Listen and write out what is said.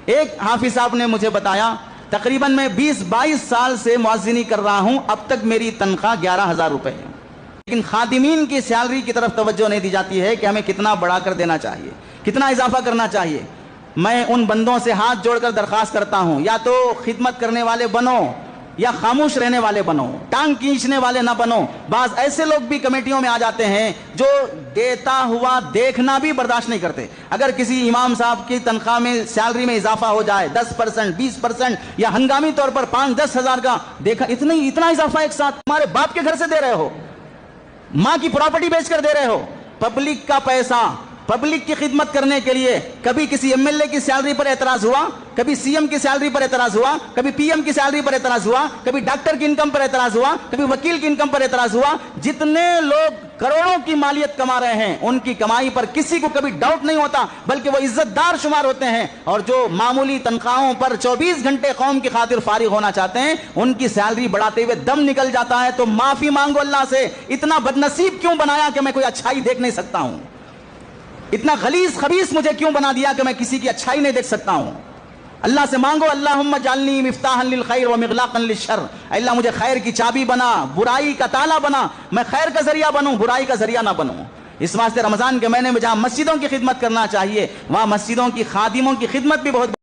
ایک حافظ صاحب نے مجھے بتایا تقریباً میں 20-22 سال سے مؤذنی کر رہا ہوں، اب تک میری تنخواہ 11,000 روپے ہے، لیکن خادمین کی سیلری کی طرف توجہ نہیں دی جاتی ہے کہ ہمیں کتنا بڑھا کر دینا چاہیے، کتنا اضافہ کرنا چاہیے۔ میں ان بندوں سے ہاتھ جوڑ کر درخواست کرتا ہوں، یا تو خدمت کرنے والے بنو یا خاموش رہنے والے بنو، ٹانگ کھینچنے والے نہ بنو۔ بعض ایسے لوگ بھی کمیٹیوں میں آ جاتے ہیں جو دیتا ہوا دیکھنا بھی برداشت نہیں کرتے۔ اگر کسی امام صاحب کی تنخواہ میں سیلری میں اضافہ ہو جائے 10%، 20% یا ہنگامی طور پر 5-10 ہزار کا دیکھا، اتنا اضافہ ایک ساتھ تمہارے باپ کے گھر سے دے رہے ہو، ماں کی پراپرٹی بیچ کر دے رہے ہو، پبلک کا پیسہ پبلک کی خدمت کرنے کے لیے۔ کبھی کسی ایم ایل اے کی سیلری پر اعتراض ہوا، کبھی سی ایم کی سیلری پر اعتراض ہوا، کبھی پی ایم کی سیلری پر اعتراض ہوا، کبھی ڈاکٹر کی انکم پر اعتراض ہوا، کبھی وکیل کی انکم پر اعتراض ہوا۔ جتنے لوگ کروڑوں کی مالیت کما رہے ہیں ان کی کمائی پر کسی کو کبھی ڈاؤٹ نہیں ہوتا، بلکہ وہ عزت دار شمار ہوتے ہیں، اور جو معمولی تنخواہوں پر 24 گھنٹے قوم کی خاطر فارغ ہونا چاہتے ہیں ان کی سیلری بڑھاتے ہوئے دم نکل جاتا ہے۔ تو معافی مانگو اللہ سے، اتنا بدنصیب کیوں بنایا کہ میں کوئی اچھائی دیکھ نہیں سکتا ہوں؟ اتنا غلیظ خبیث مجھے کیوں بنا دیا کہ میں کسی کی اچھائی نہیں دیکھ سکتا ہوں؟ اللہ سے مانگو، اللہم اجعلنی مفتاحا للخیر ومغلاقا للشر، اللہ مجھے خیر کی چابی بنا، برائی کا تالا بنا، میں خیر کا ذریعہ بنوں، برائی کا ذریعہ نہ بنوں۔ اس واسطے رمضان کے مہینے میں جہاں مسجدوں کی خدمت کرنا چاہیے وہاں مسجدوں کی خادموں کی خدمت بھی بہت